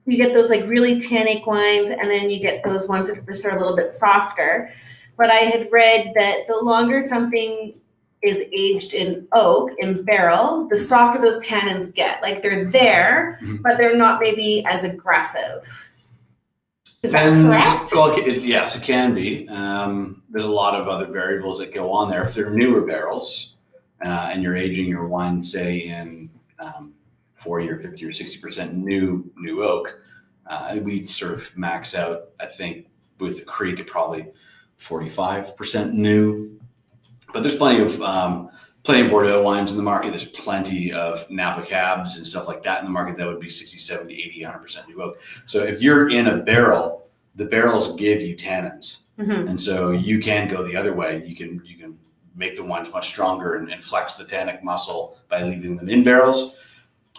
you get those like really tannic wines, and then you get those ones that are a little bit softer. But I had read that the longer something is aged in oak, in barrel, the softer those tannins get. Like they're there, but they're not maybe as aggressive. Is that correct? Well, yes, it can be. There's a lot of other variables that go on there. If they're newer barrels and you're aging your wine, say in 40 or 50 or 60% new oak, we sort of max out, I think, with the Creek at probably 45% new. But there's plenty of Bordeaux wines in the market. There's plenty of Napa Cabs and stuff like that in the market that would be 60, 70, 80, 100% new oak. So if you're in a barrel, the barrels give you tannins. And so you can go the other way. You can make the wines much stronger and flex the tannic muscle by leaving them in barrels.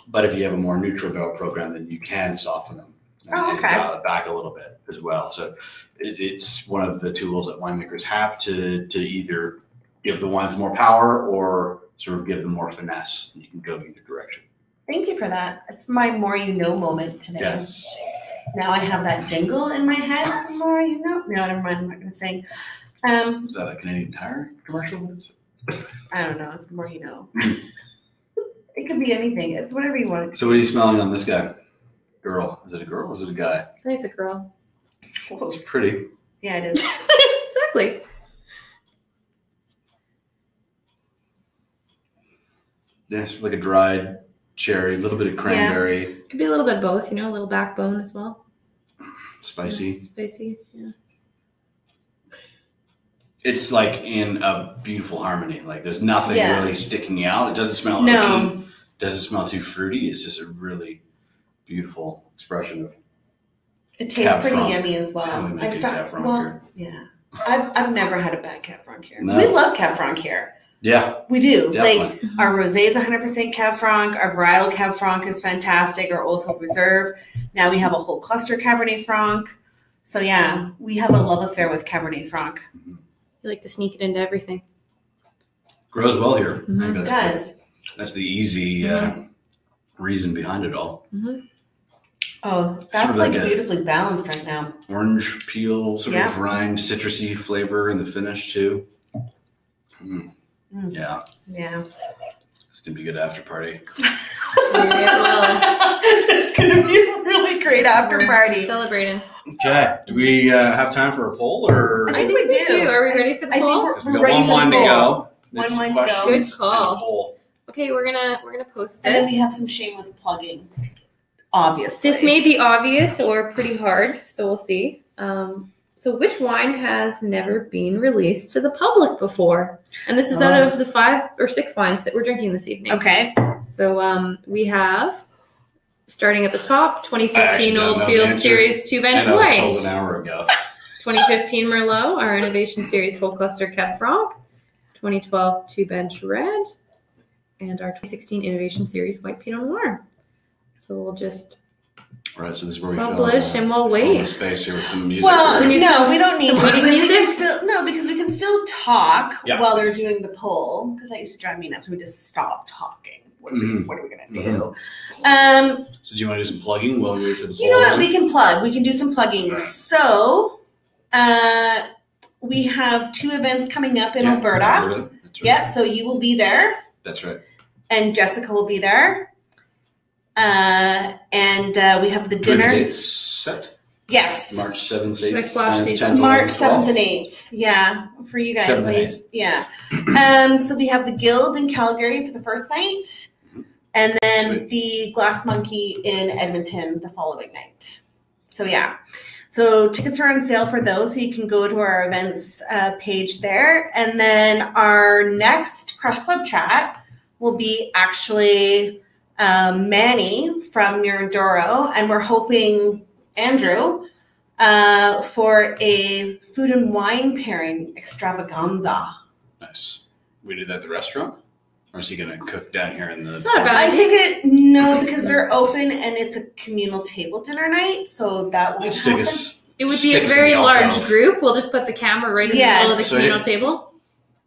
But if you have a more neutral barrel program, then you can soften them and dial it back a little bit as well. So it's one of the tools that winemakers have to either give the wines more power or sort of give them more finesse. You can go either direction. Thank you for that. It's my more you know moment today. Yes. Now I have that jingle in my head. The more you know. No, never mind. I'm not going to sing. Is that a Canadian Tire commercial? I don't know. It's the more you know. It could be anything. It's whatever you want. So what are you smelling on this guy? Girl. Is it a girl or is it a guy? I think it's a girl. It's pretty. Yeah, it is. Exactly. Yes, like a dried cherry, a little bit of cranberry, Could be a little bit of both, a little backbone as well. spicy. Spicy, yeah. It's like in a beautiful harmony. Like there's nothing Yeah. really sticking out. It doesn't smell No. doesn't smell too fruity. It's just a really beautiful expression of It tastes Cab pretty Franc. yummy as well. How we make good Cab Franc here. yeah. I've never had a bad Cab Franc here. No. We love Cab Franc here. Yeah, We do. definitely. Like our rosé is 100% Cab Franc. Our varietal Cab Franc is fantastic. Our Old Hope Reserve. Now we have a whole cluster Cabernet Franc. So yeah, we have a love affair with Cabernet Franc. You like to sneak it into everything. Grows well here. I Mhm. think It that's, does. that's the easy reason behind it all. Oh, that's Sort of like like a- beautifully balanced right now. Orange peel, sort Yeah. of rind, citrusy flavor in the finish too. Mm. Yeah, Yeah. it's gonna be a good after party. It's gonna be a really great after party. Celebrating. Okay, do we have time for a poll or? I think we do. Are we ready for the I think poll? we're- Because we got ready one for the wine to poll. go. One Next wine to go. questions Good call. and a poll. Okay, we're gonna post this. And then we have some shameless plugging, obviously. This may be obvious or pretty hard, so we'll see. So which wine has never been released to the public before? And this is out of the 5 or 6 wines that we're drinking this evening. Okay. So we have, starting at the top, I actually 2015 don't know the Oldfield answer, Series 2 Bench And I was told White. an hour ago. 2015 Merlot, our Innovation Series Whole Cluster Cab Franc. 2012 2 Bench Red. And our 2016 Innovation Series White Pinot Noir. So we'll just All right, so this is where we publish and we'll fill the wait. space here with some music. Well, We need no, we don't need to. some Because we music? can still, no, because we can still talk Yeah. while they're doing the poll. Because that used to drive me nuts. We just stop talking. What are we, Mhm. what are we gonna Mhm. do? So do you want to do some plugging while we wait for the poll? You know what? then? We can plug. We can do some plugging. Right. So, we have 2 events coming up in Yeah, Alberta. That's right. Yeah, so you will be there, That's right. and Jessica will be there. And we have the Do we have dinner. the dates set? Yes. March 7th, Should I 8th, flash 9th, these 10th, March 11th, 7th 12th. and 8th. Yeah, for you guys, 7th and please. Yeah. So we have the Guild in Calgary for the first night, and then Sweet. the Glass Monkey in Edmonton the following night. So yeah. So tickets are on sale for those, so you can go to our events page there. And then our next Crush Club chat will be actually Manny from Miradoro, and we're hoping Andrew for a food and wine pairing extravaganza. Nice. We do that at the restaurant? Or is he going to cook down here in the... It's not a bad I idea. think no, because they're open and it's a communal table dinner night, so that will Let's stick happen. us... It would be Stick a us in very the large alcove. group. We'll just put the camera right in the Yes. middle of the So communal it- table.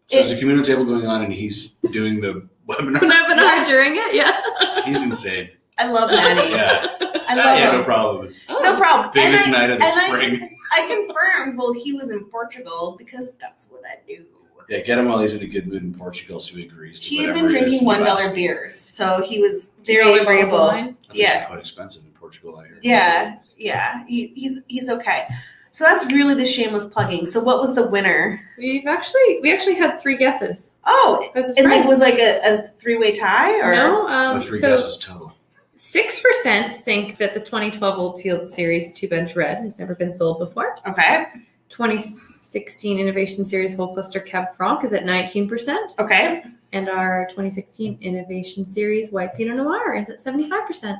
So there's a communal table going on and he's doing the webinar. Webinar during it, yeah. He's insane. I love Manny. Yeah. I love Yeah, him. no problems. No problem. Biggest And night of the and spring. I confirmed, well, he was in Portugal because that's what I do. Yeah, get him while he's in a good mood in Portugal so he agrees to He had whatever been it is drinking he buys. $1 beers, so he was $2 very bottles of agreeable. wine. That's Yeah. actually quite expensive in Portugal, I hear. Yeah. He's okay. So that's really the shameless plugging. So what was the winner? We actually had 3 guesses. Oh, It was a and surprise. it was like a 3-way tie, or No, The 3 so guesses total. 6% think that the 2012 Oldfield Series 2 Bench Red has never been sold before. okay, 2016 Innovation Series Whole Cluster Cab Franc is at 19%. okay. And our 2016 Innovation Series White Pinot Noir is at 75%.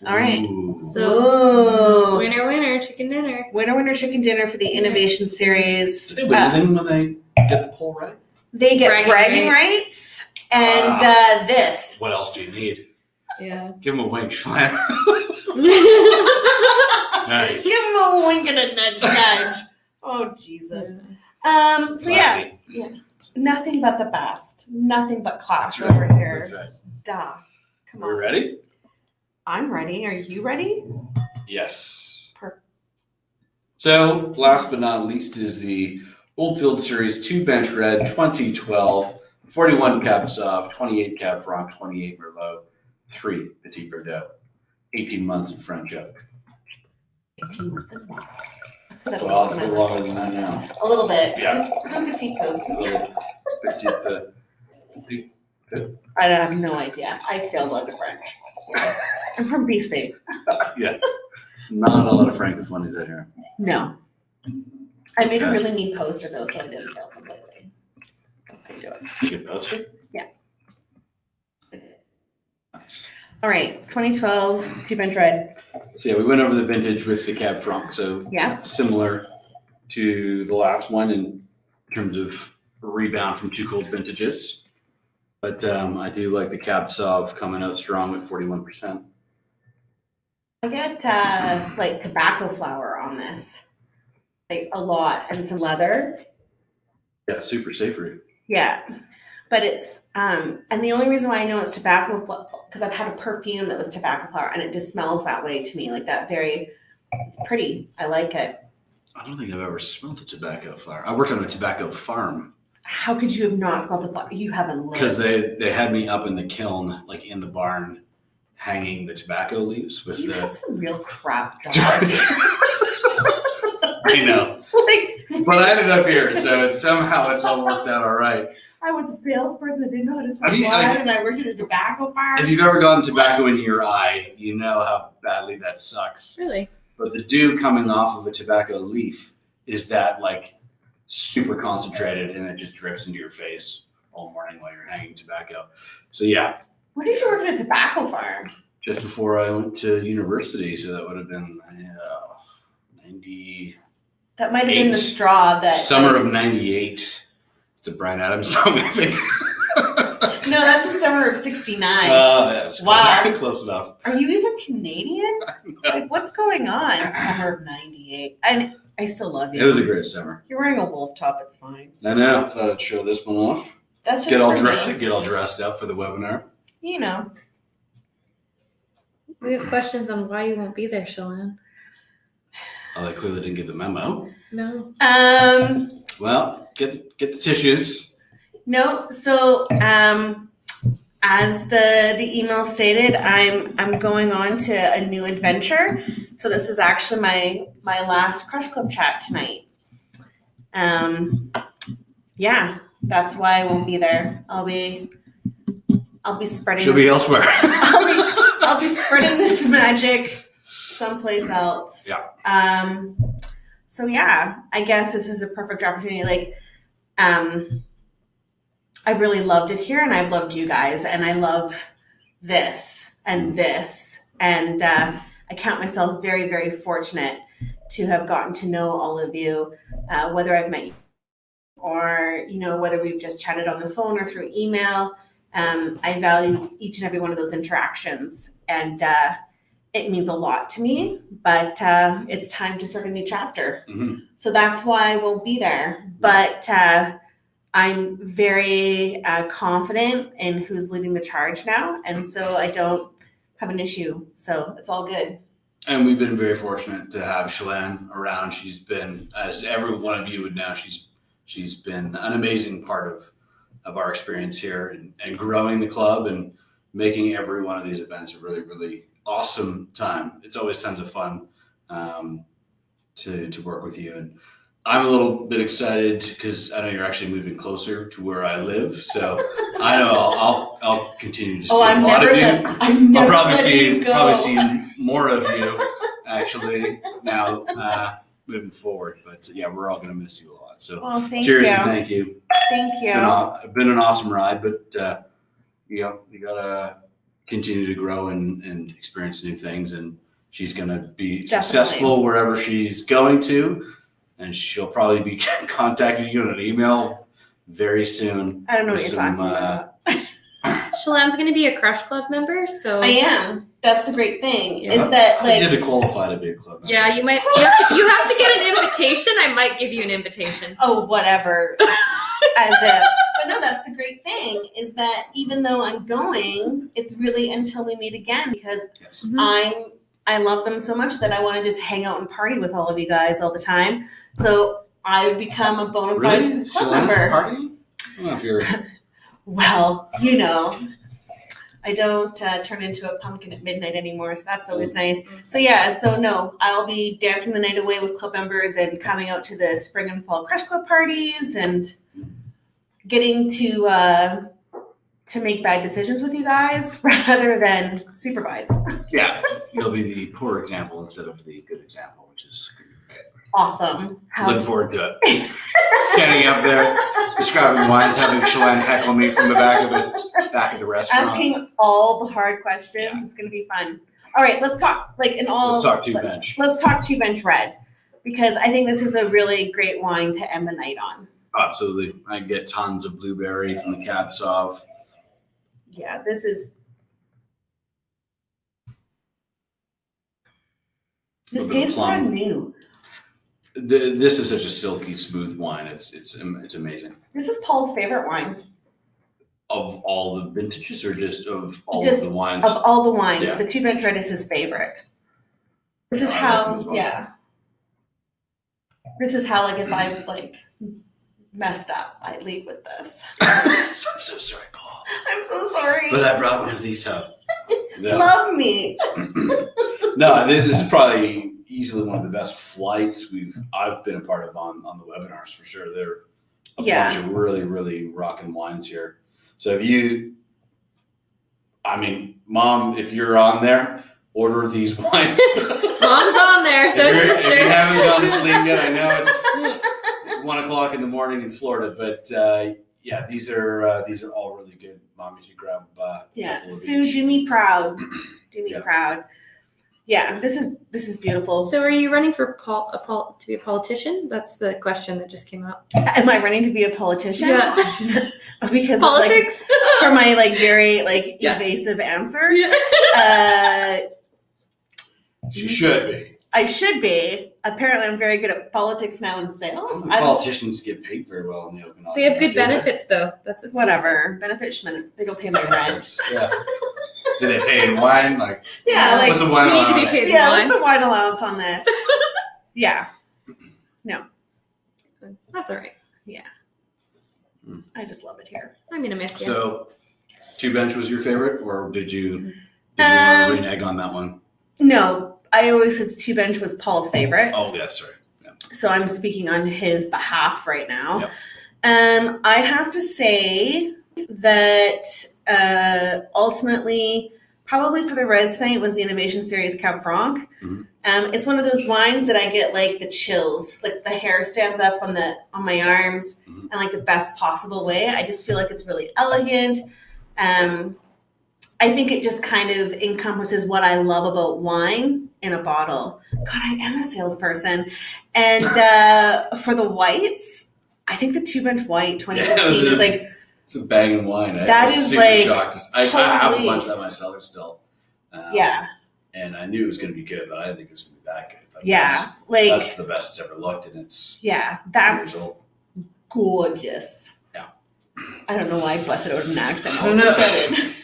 All right. Ooh. So, Ooh. winner, chicken dinner. Winner chicken dinner for the Innovation Series. Do they win anything when they get the poll right? They get Bragging bragging rights and this. What else do you need? Yeah. Give him a wink, Schlam. Nice. Give him a wink and a nudge. Oh Jesus. So yeah, Classy. nothing but the best. Nothing but class That's right. over here. That's right. Duh. Come We're on. ready? I'm ready. Are you ready? Yes. Perfect. So, last but not least is the Oldfield Series 2 Bench Red 2012, 41 Cab Sauv, 28 Cab Franc, 28 Merlot, 3 Petit Verdot, 18 months of French oak. 18 months of that. That'll Well, be it's a fun. little longer than that now. A little bit. Yeah. Just a petit peu. A little petit, Good. I have no idea. I failed on the French. I'm from BC. Yeah. Not a lot of francophonies out here. No. I made a Okay. really neat poster though, so I didn't fail completely. I do it. Good poster. Nice. All right, 2012 Jeep and Dread. So yeah, we went over the vintage with the cab front. So Yeah. similar to the last one in terms of a rebound from 2 cold vintages. But I do like the cab sauv coming out strong at 41%. I get like tobacco flower on this, like a lot, and it's leather. Yeah, super savory. Yeah, but it's and the only reason why I know it's tobacco flower because I've had a perfume that was tobacco flower, and it just smells that way to me, like that very. It's pretty. I like it. I don't think I've ever smelled a tobacco flower. I worked on a tobacco farm. How could you have not smelled the flower? You haven't lived. Because they had me up in the kiln, like in the barn, hanging the tobacco leaves with You the. had some real crap jobs. I know, Like, but I ended up here, so somehow it's all worked out all right. I was a salesperson that didn't know how to sell Have you- wine, like- and I worked at a tobacco farm. If you've ever gotten tobacco in your eye, you know how badly that sucks. Really? But the dew coming off of a tobacco leaf is that like super concentrated, and it just drips into your face all morning while you're hanging tobacco. So yeah, When did you work at a tobacco farm? just before I went to university, so that would have been 90 That might have been the 8. straw that. summer of '98. It's a Bryan Adams song, I think. No, that's the summer of '69. That's Wow. close enough. Are you even Canadian? Like, what's going on? Summer of '98. And I still love you. It was a great summer. You're wearing a wolf top. It's fine. I know. I thought I'd show this one off. That's just Get all for dressed. me. Get all dressed up for the webinar. You know. We have questions on why you won't be there, Shalane. Oh, they clearly didn't get the memo. No. Well, get the tissues. No. So, as the email stated, I'm going on to a new adventure. So this is actually my last Crush Club chat tonight. Yeah, that's why I won't be there. I'll be spreading. She'll be elsewhere. I'll be spreading this magic someplace else. Yeah. So yeah, I guess this is a perfect opportunity. Like, I've really loved it here, and I've loved you guys, and I love this and this, and I count myself very, very fortunate to have gotten to know all of you, whether I've met you or whether we've just chatted on the phone or through email. I value each and every one of those interactions, and it means a lot to me, but it's time to start a new chapter. Mm-hmm. So that's why I won't be there. But I'm very confident in who's leading the charge now, and so I don't have an issue. So it's all good. And we've been very fortunate to have Shalane around. She's been, as every one of you would know, she's been an amazing part of our experience here and growing the club and making every one of these events a really, really awesome time. It's always tons of fun to work with you. And I'm a little bit excited because I know you're actually moving closer to where I live. So I know I'll continue to see a lot of you. I'll probably see more of you actually now moving forward. But yeah, we're all going to miss you a lot. So cheers and thank you. Thank you. It's been an awesome ride, but you gotta continue to grow and experience new things. And she's gonna be successful wherever she's going to, and she'll probably be contacting you in an email very soon. I don't know what you're talking about. Shalane's going to be a Crush Club member, so I am. That's the great thing. Yeah. Is that I did to qualify to be a club member. yeah, you might. You have to get an invitation. I might give you an invitation. Oh, whatever. But no, that's the great thing is that even though I'm going, it's really until we meet again because Yes. I love them so much that I want to just hang out and party with all of you guys all the time. So I've become a bona fide Really? club Shalane, member. party? I don't know if you're. Well, I don't turn into a pumpkin at midnight anymore, so that's always nice. So yeah, so no, I'll be dancing the night away with club members and coming out to the spring and fall Crush Club parties and getting to to make bad decisions with you guys rather than supervise. Yeah, you'll be the poor example instead of the good example, which is great. Awesome. Looking forward to it. Standing up there, describing wines, having Shalane heckle me from the back of the restaurant. Asking all the hard questions. Yeah. It's going to be fun. All right, let's talk Let's talk two bench. Let's talk two bench red, because I think this is a really great wine to end the night on. Absolutely. I get tons of blueberry from the Cab Sauv. Yeah, this is this tastes brand new. This is such a silky, smooth wine. It's amazing. This is Paul's favorite wine. Of all the vintages, or just of all of the wines? Of all the wines, Yeah. the two bench red is his favorite. This is I like how, them as well. yeah. This is how, like, if I've like messed up, I leave with this. I'm so sorry, Paul. I'm so sorry. But I brought one of these up. Yeah. Love me. No, this is probably easily one of the best flights I've been a part of on the webinars for sure. There are a Yeah. bunch of really, really rocking wines here. So Mom, if you're on there, order these wines. Mom's on there, so If you sister. haven't gone to sleep yet, I know it's 1:00 in the morning in Florida, but yeah, these are all really good. Mom, you should grab a Yeah, couple of Sue, each. do me proud. Do me Yeah. proud. Yeah, this is beautiful. So, are you running for to be a politician? That's the question that just came up. Am I running to be a politician? Yeah. Because Politics. Of, for my very Yeah. evasive answer. Yeah. She should be. I should be. Apparently, I'm very good at politics now and I don't sales. think politicians get paid very well in the Okanagan. They have good do they? benefits, though. That's what's Whatever. Benefits, they don't pay my rent. Yeah. Do they pay in wine? Like, Yeah, like, what's the wine we need to be allowance? paid. yeah, wine. what's the wine allowance on this? Yeah. That's all right. I just love it here. I'm gonna miss you. So, two bench was your favorite, or did you want to renege on that one? No, I always said two bench was Paul's favorite. Oh, yeah, sorry. Yeah. So I'm speaking on his behalf right now. Yep. I'd have to say that ultimately, probably for the Reds tonight, was the Innovation Series Cab Franc. Mhm. It's one of those wines that I get like the chills, like the hair stands up on my arms Mhm. in like the best possible way. I just feel like it's really elegant. I think it just kind of encompasses what I love about wine in a bottle. God, I am a salesperson. And for the whites, I think the two bench white 2015 is like, It's a bag and wine. That I was is super like, shocked. I have a holy- bunch of that myself still. yeah, And I knew it was going to be good, but I didn't think it was going to be that good. Like, yeah, That's like, the best it's ever looked, and it's yeah, 2 that's years old. gorgeous. Yeah. I don't know why I busted out an accent I all don't of a know. sudden.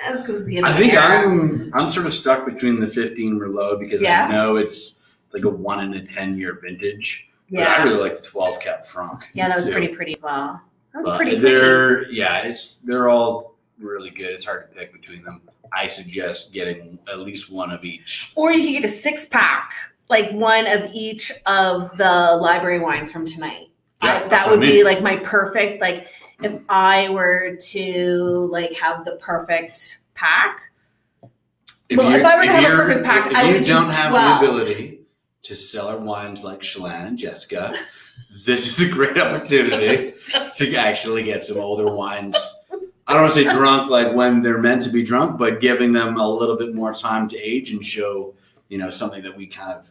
That's because of the end of I the think era. I'm sort of stuck between the 15 Merlot because Yeah. I know it's like a 1 in a 10-year vintage. But I Yeah, really like the 12 Cab Franc. yeah, that was too. pretty as well. That was But pretty. they're all really good. It's hard to pick between them. I suggest getting at least one of each. Or you could get a 6-pack, like one of each of the library wines from tonight. Yeah, that's That what I would be mean. like my perfect, like if I were to like have the perfect pack. Well, if I were to have a perfect pack, I if you would do don't have 12. the ability to sell our wines like Shalane and Jessica, this is a great opportunity to actually get some older wines. I don't want to say drunk like when they're meant to be drunk, but giving them a little bit more time to age and show, something that we kind of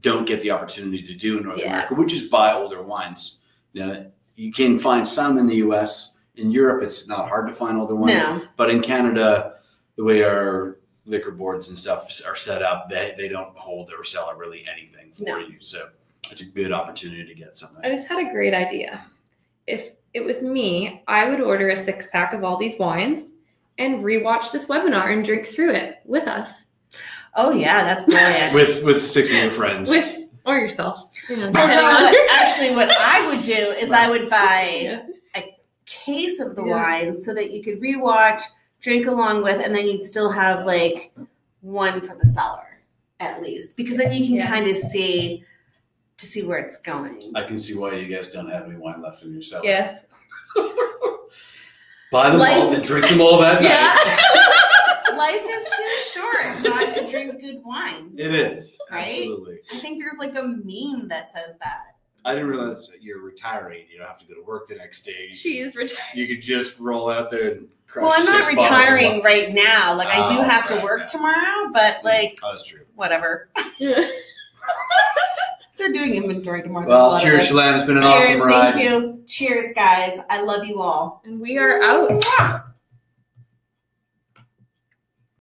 don't get the opportunity to do in North Yeah. America, which is buy older wines. You can find some in the US. In Europe, it's not hard to find older wines. No. But in Canada, the way our liquor boards and stuff are set up, they don't hold or sell really anything for No. you. So it's a good opportunity to get something. I just had a great idea. If it was me, I would order a 6-pack of all these wines and rewatch this webinar and drink through it with us, Oh yeah, that's brilliant. With 6 of your friends. or yourself. Depending Although, on. actually, what I would do is I would buy Yeah. a case of the Yeah. wine so that you could rewatch, drink along with, and then you'd still have like one for the cellar at least, because then you can Yeah. kind of see where it's going. I can see why you guys don't have any wine left in your cellar. Yes. Buy them all and drink them all that night. Yeah. Life is too short not to drink good wine. It is. Right? Absolutely. I think there's like a meme that says that. I didn't realize that you're retiring. You don't have to go to work the next day. She's retired. You could just roll out there and crush Well, I'm 6 not bottles of retiring wine. right now. Like I do Oh, have to right, work yeah. tomorrow, but like Oh, that's true. whatever. They're doing inventory tomorrow. Well, cheers, Shalane. It's been an Cheers, awesome ride. thank you. Cheers, guys. I love you all. And we are out.